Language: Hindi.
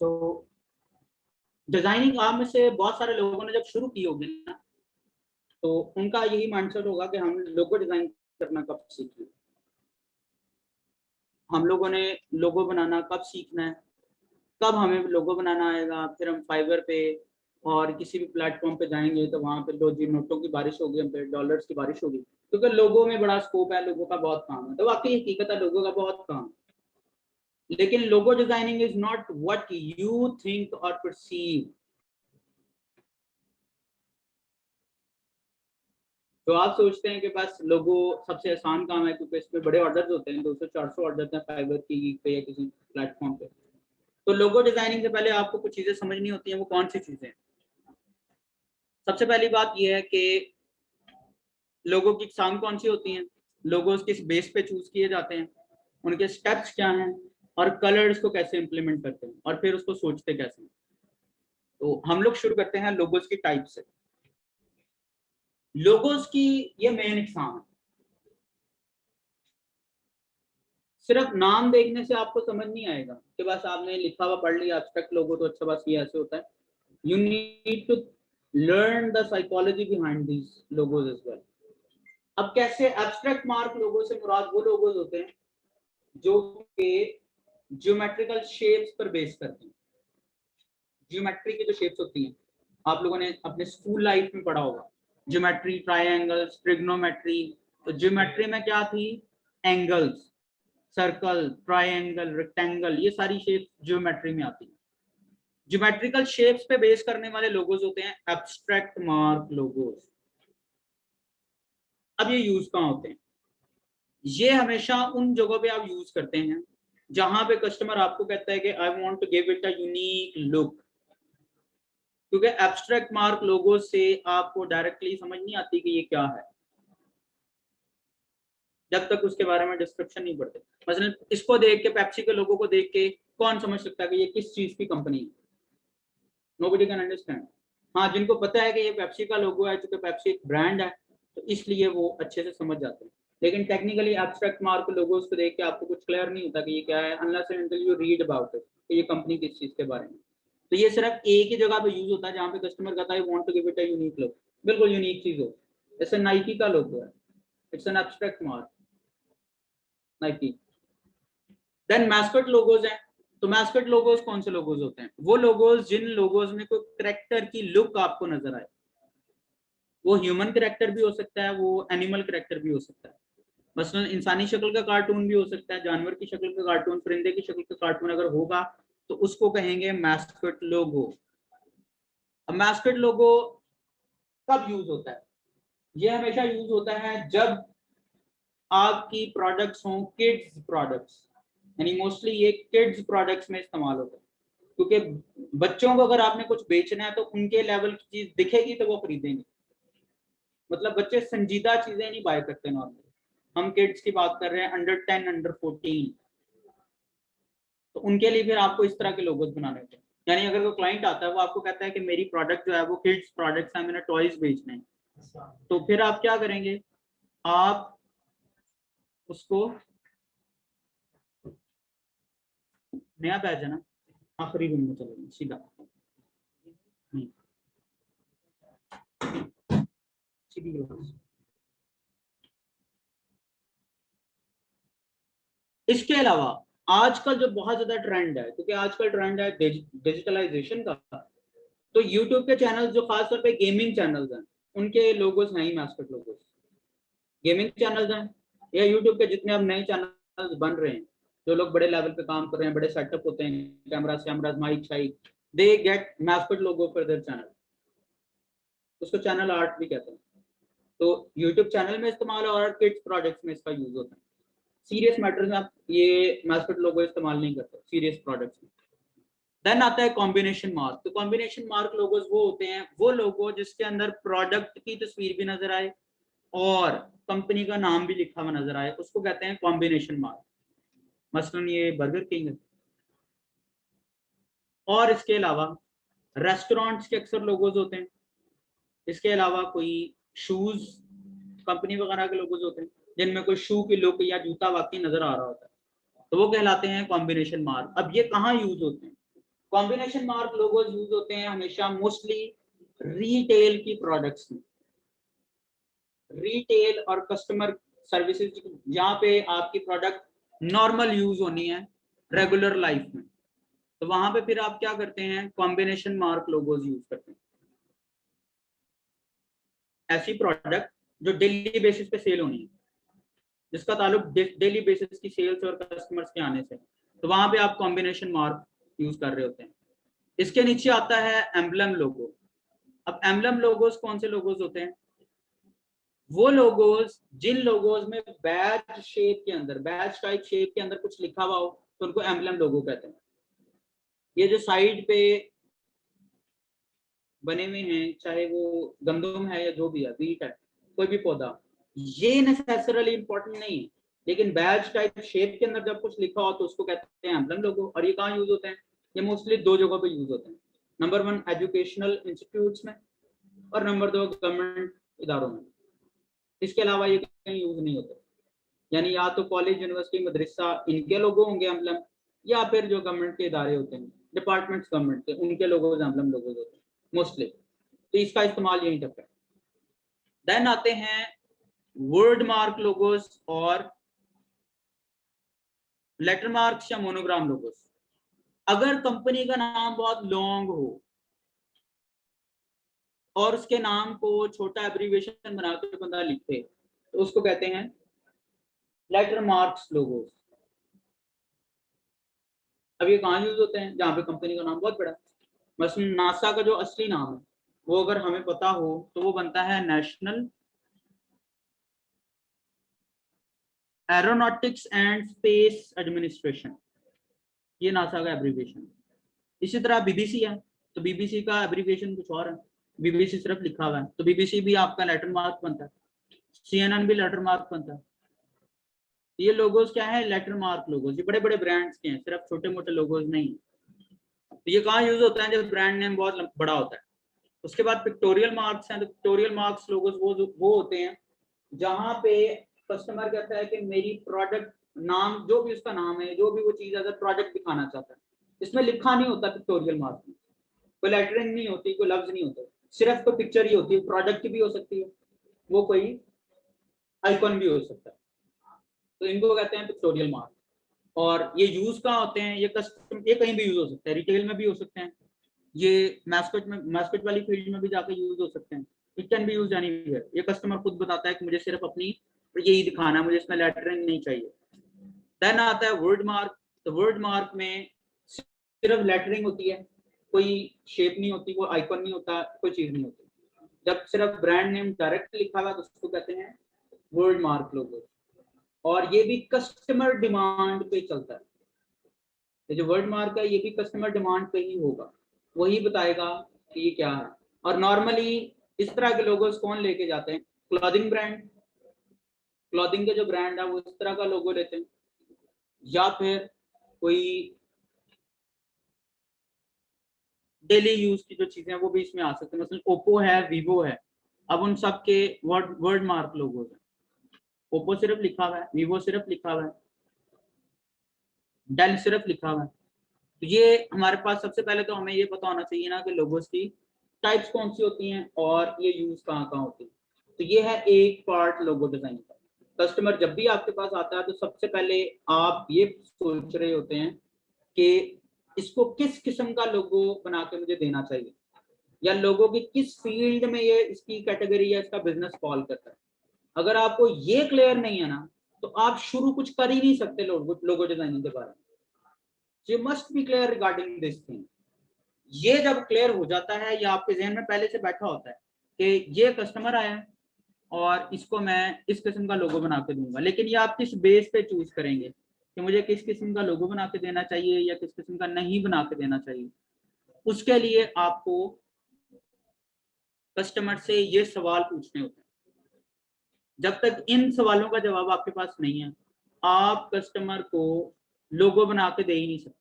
सो डिजाइनिंग आप में से बहुत सारे लोगों ने जब शुरू की होगी ना, तो उनका यही माइंडसेट होगा कि हम लोगो डिजाइन करना कब सीखें, हम लोगों ने लोगो बनाना कब सीखना है, कब हमें लोगो बनाना आएगा। फिर हम फाइवर पे और किसी भी प्लेटफॉर्म पे जाएंगे तो वहां पे दो जी नोटों की बारिश होगी, हम पे डॉलर्स की बारिश होगी, क्योंकि लोगों में बड़ा स्कोप है, लोगों का बहुत काम है। तो वाकई हकीकत है, लोगों का बहुत काम है। लेकिन logo designing is not what you think और परसीव। तो आप सोचते हैं कि बस लोगो सबसे आसान काम है, क्योंकि इसमें बड़े ऑर्डर्स होते हैं, 200-400 ऑर्डर हैं फाइवर की पे या किसी प्लेटफॉर्म पे। तो लोगो डिजाइनिंग से पहले आपको कुछ चीजें समझनी होती हैं। वो कौन सी चीजें हैं? सबसे पहली बात यह है कि लोगो की इकसाम कौन सी होती हैं, लोगोस किस बेस पे चूज किए जाते हैं, उनके स्टेप्स क्या हैं, और कलर्स को कैसे इंप्लीमेंट करते हैं, और फिर उसको सोचते कैसे हैं। तो हम लोग शुरू करते हैं लोगोस की टाइप से। लोगोस की ये मेन इकसाम है। सिर्फ नाम देखने से आपको समझ नहीं आएगा कि बस आपने लिखा हुआ पढ़ लिया एब्स्ट्रैक्ट लोगो तो अच्छा बस ये ऐसे होता है। You need to learn the psychology behind these logos as well. अब कैसे एब्स्ट्रैक्ट मार्क लोगो से मुराद वो लोगोज होते हैं जो कि ज्योमेट्रिकल शेप्स पर बेस करते हैं। ज्योमेट्री की जो शेप्स होती हैं, आप लोगों ने अपने स्कूल लाइफ में पढ़ा होगा, ज्योमेट्री, ट्रायंगल्स, ट्रिग्नोमेट्री। तो ज्योमेट्री में क्या थी? एंगल्स, सर्कल, ट्रायंगल, रेक्टेंगल, ये सारी शेप्स ज्योमेट्री में आती हैं। ज्योमेट्रिकल शेप्स पे बेस करने वाले लोगोज होते हैं एब्स्ट्रैक्ट मार्क लोगोज। अब ये यूज कहाँ होते हैं? ये हमेशा उन जगहों पे आप यूज करते हैं जहां पे कस्टमर आपको कहता है कि I want to give it a unique look. क्योंकि एब्स्ट्रैक्ट मार्क लोगो से आपको डायरेक्टली समझ नहीं आती कि ये क्या है जब तक उसके बारे में डिस्क्रिप्शन नहीं पढ़ते। मसलन इसको देख के, पेप्सी के लोगों को देख के कौन समझ सकता है कि ये किस चीज की कंपनी है? Nobody can understand. हाँ, जिनको पता है कि ये पेप्सी का लोगो है, चूंकि पेप्सी एक ब्रांड है, तो इसलिए वो अच्छे से समझ जाते हैं। लेकिन टेक्निकली एब्स्ट्रैक्ट मार्क लोगोस को देख के आपको कुछ क्लियर नहीं होता कि ये क्या है, unless and until you read about it कि ये कंपनी किस चीज के बारे में। तो ये सिर्फ एक ही जगह पे यूज होता है जहाँ पे कस्टमर कहता है want to give it a unique look, बिल्कुल यूनिक चीज हो। जैसे नाइकी का लोगो है, it's an abstract mark, Nike. Then mascot logos हैं। तो मैस्कट लोगोज कौन से लोगोज होते हैं? वो लोगोज जिन लोगोज में कोई करेक्टर की लुक आपको नजर आए। वो ह्यूमन करेक्टर भी हो सकता है, वो एनिमल करेक्टर भी हो सकता है। मसलन इंसानी शक्ल का कार्टून भी हो सकता है, जानवर की शक्ल का कार्टून, परिंदे की शक्ल का कार्टून अगर होगा तो उसको कहेंगे मैस्कट लोगो। अब मैस्कट लोगो कब यूज होता है? ये हमेशा यूज होता है जब आपकी प्रोडक्ट्स हों किड्स प्रोडक्ट्स, यानी मोस्टली ये किड्स प्रोडक्ट्स में इस्तेमाल होता है। क्योंकि बच्चों को अगर आपने कुछ बेचना है तो उनके लेवल की चीज दिखेगी तो वो खरीदेंगे। मतलब बच्चे संजीदा चीजें नहीं बाय करते नॉर्मली। हम किड्स की बात कर रहे हैं, अंडर 10, अंडर 14। तो उनके लिए फिर आपको इस तरह के लोगोस बनाने होते हैं। यानी अगर कोई क्लाइंट आता है, वो आपको कहता है कि मेरी प्रोडक्ट जो है वो किड्स प्रोडक्ट्स है, मैंने टॉयज बेचने हैं, तो फिर आप क्या करेंगे? आप उसको नया बैच है ना, आखिरी रूम में चलेंगे सीधा, सीधी क्लास। इसके अलावा आजकल जो बहुत ज्यादा ट्रेंड है, क्योंकि आजकल ट्रेंड है डिजिटलाइजेशन का, तो यूट्यूब के चैनल जो खासतौर पे गेमिंग चैनल्स हैं, उनके लोगोस हैं ही मैस्कट लोगोस। गेमिंग चैनल्स हैं या यूट्यूब के जितने अब नए चैनल्स बन रहे हैं, जो लोग बड़े लेवल पे काम कर रहे हैं, बड़े सेटअप होते हैं, कैमरास, माइक शाइक, they get mascot logo for their channel. उसको चैनल आर्ट भी कहते हैं। तो यूट्यूब चैनल में इस्तेमाल और किड्स प्रोडक्ट्स में इसका यूज होता है। सीरियस मैटर्स में आप ये मैस्कट लोगो इस्तेमाल नहीं करते, सीरियस प्रोडक्ट्स में। देन आता है कॉम्बिनेशन मार्क। तो कॉम्बिनेशन मार्क लोगोस वो होते हैं, वो लोगो जिसके अंदर प्रोडक्ट की तस्वीर भी नजर आए और कंपनी का नाम भी लिखा हुआ नजर आए, उसको कहते हैं कॉम्बिनेशन मार्क। मसलन ये बर्गर किंग है। और इसके अलावा रेस्टोरेंट्स के अक्सर लोगोस होते हैं। इसके अलावा कोई शूज कंपनी वगैरह के लोगोस होते हैं जिनमें कोई शू की लुक या जूता वाकई नजर आ रहा होता है, तो वो कहलाते हैं कॉम्बिनेशन मार्क। अब ये कहाँ यूज होते हैं? कॉम्बिनेशन मार्क लोगोज यूज होते हैं हमेशा मोस्टली रिटेल की प्रोडक्ट्स में, रिटेल और कस्टमर सर्विसेज, जहाँ पे आपकी प्रोडक्ट नॉर्मल यूज होनी है रेगुलर लाइफ में, तो वहां पे फिर आप क्या करते हैं, कॉम्बिनेशन मार्क लोगोज यूज करते हैं। ऐसी प्रोडक्ट जो डेली बेसिस पे सेल होनी है, जिसका ताल्लुक डेली बेसिस की सेल्स और कस्टमर्स के आने से, तो वहां पे आप कॉम्बिनेशन मार्क यूज कर रहे होते हैं। इसके नीचे आता है एम्बलम लोगो। अब एम्बलम लोगोस कौन से लोगोस होते हैं, वो लोगोस जिन लोगोस में बैच शेप के अंदर, बैच टाइप शेप के अंदर कुछ लिखा हुआ हो, तो उनको एम्बलम लोगो कहते हैं। ये जो साइड पे बने हुए हैं, चाहे वो गंदम है या जो भी है, बीट है, कोई भी पौधा, ये नेसेसरली इंपॉर्टेंट नहीं है, लेकिन बैच टाइप शेप के अंदर जब कुछ लिखा हो तो उसको कहते हैं एम्बलम लोगो। और ये कहाँ यूज होते हैं, ये मोस्टली दो जगहों पे यूज होते हैं। नंबर 1 एजुकेशनल इंस्टीट्यूट्स में, और नंबर 2 गवर्नमेंट इदारों में। इसके अलावा ये कहीं यूज नहीं होते, यानी या तो कॉलेज यूनिवर्सिटी मदरसा इनके लोगो होंगे एम्बलम, या फिर जो गवर्नमेंट के इदारे होते हैं, डिपार्टमेंट्स गवर्नमेंट के, उनके लोगो एम्बलम लोगो होते हैं मोस्टली, तो इसका इस्तेमाल यहीं तक है। देन आते हैं वर्ड मार्क लोगोस और लेटर मार्क्स या मोनोग्राम लोगोस। अगर कंपनी का नाम बहुत लॉन्ग हो और उसके नाम को छोटा एब्रीविएशन बना के बंदा लिखे, तो उसको कहते हैं लेटर मार्क्स लोगोस। अब ये कहाँ यूज होते हैं, जहाँ पे कंपनी का नाम बहुत बड़ा है। मसलन नासा का जो असली नाम है वो अगर हमें पता हो तो वो बनता है national aeronautics and space administration, ये नासा का एब्रीविएशन। इसी तरह बीबीसी है, तो बीबीसी का एब्रीविएशन कुछ और है, बीबीसी सिर्फ लिखा हुआ है, तो बीबीसी भी आपका लेटर मार्क बनता है, CNN भी लेटर मार्क बनता है। ये लोगोस क्या है, लेटर मार्क लोगोस, ये बड़े बड़े ब्रांड्स के हैं, सिर्फ छोटे मोटे लोगोस नहीं। तो ये कहाँ यूज होता है, जब ब्रांड नेम बहुत बड़ा होता है। उसके बाद पिक्टोरियल मार्क्स हैं, तो पिक्टोरियल मार्क्स लोगोस वो होते हैं जहाँ पे कस्टमर कहता है कि मेरी प्रोडक्ट नाम, जो भी उसका नाम है, जो भी वो चीज अगर प्रोडक्ट दिखाना चाहता है, इसमें लिखा नहीं होता पिक्टोरियल मार्क में, कोई लेटरिंग नहीं होती, कोई लफ्ज नहीं होता, सिर्फ तो पिक्चर ही होती है। प्रोडक्ट भी हो सकती है, वो कोई आइकॉन भी हो सकता है, तो इनको कहते हैं पिक्टोरियल मार्क। और ये यूज कहाँ होते हैं, ये कहीं भी यूज हो सकता है, रिटेल में भी हो सकते हैं, ये मैस्केट वाली फील्ड में भी जाकर यूज हो सकते हैं। It can be use anywhere. ये कस्टमर खुद बताता है कि मुझे सिर्फ अपनी यही दिखाना है, मुझे इसमें लेटरिंग नहीं चाहिए। देन आता है वर्ड मार्क। तो वर्ड मार्क में सिर्फ लेटरिंग होती है, कोई शेप नहीं होती, कोई आइकॉन नहीं होता, कोई चीज नहीं होती। जब सिर्फ ब्रांड नेम डायरेक्ट लिखा हुआ तो उसको कहते हैं वर्ड मार्क लोगो। और ये भी कस्टमर डिमांड पे चलता है, ये जो वर्ड मार्क है ये भी कस्टमर डिमांड पे ही होगा, वही बताएगा कि ये क्या है। और नॉर्मली इस तरह के लोगोस कौन लेके जाते हैं, क्लॉथिंग ब्रांड, क्लॉथिंग के जो ब्रांड है वो इस तरह का लोगो लेते हैं, या फिर कोई डेली यूज की जो चीजें हैं वो भी इसमें आ सकते हैं। मतलब ओप्पो है, वीवो है, अब उन सब के वर्ड मार्क लोगो है। ओप्पो सिर्फ लिखा हुआ है, वीवो सिर्फ लिखा हुआ है, डेल सिर्फ लिखा हुआ है। तो ये हमारे पास सबसे पहले तो हमें ये पता होना चाहिए ना कि लोगोस की टाइप्स कौन सी होती हैं और ये यूज कहाँ कहाँ होती है। तो ये है एक पार्ट लोगो डिजाइन का। कस्टमर जब भी आपके पास आता है तो सबसे पहले आप ये सोच रहे होते हैं कि इसको किस किस्म का लोगो बना के मुझे देना चाहिए, या लोगों की किस फील्ड में ये इसकी कैटेगरी या इसका बिजनेस फॉल करता है। अगर आपको ये क्लियर नहीं है ना, तो आप शुरू कुछ कर ही नहीं सकते लोगो डिजाइनिंग के बारे में। You must be clear regarding this thing. ये जब क्लियर हो जाता है या आपके जहन में पहले से बैठा होता है कि ये कस्टमर आया है और इसको मैं इस किस्म का लोगो बना के दूंगा, लेकिन ये आप किस बेस पे चूज करेंगे कि मुझे किस किस्म का लोगो बना के देना चाहिए या किस किस्म का नहीं बना के देना चाहिए, उसके लिए आपको कस्टमर से ये सवाल पूछने होते हैं। जब तक इन सवालों का जवाब आपके पास नहीं है, आप कस्टमर को लोगो बना के दे ही नहीं सकते।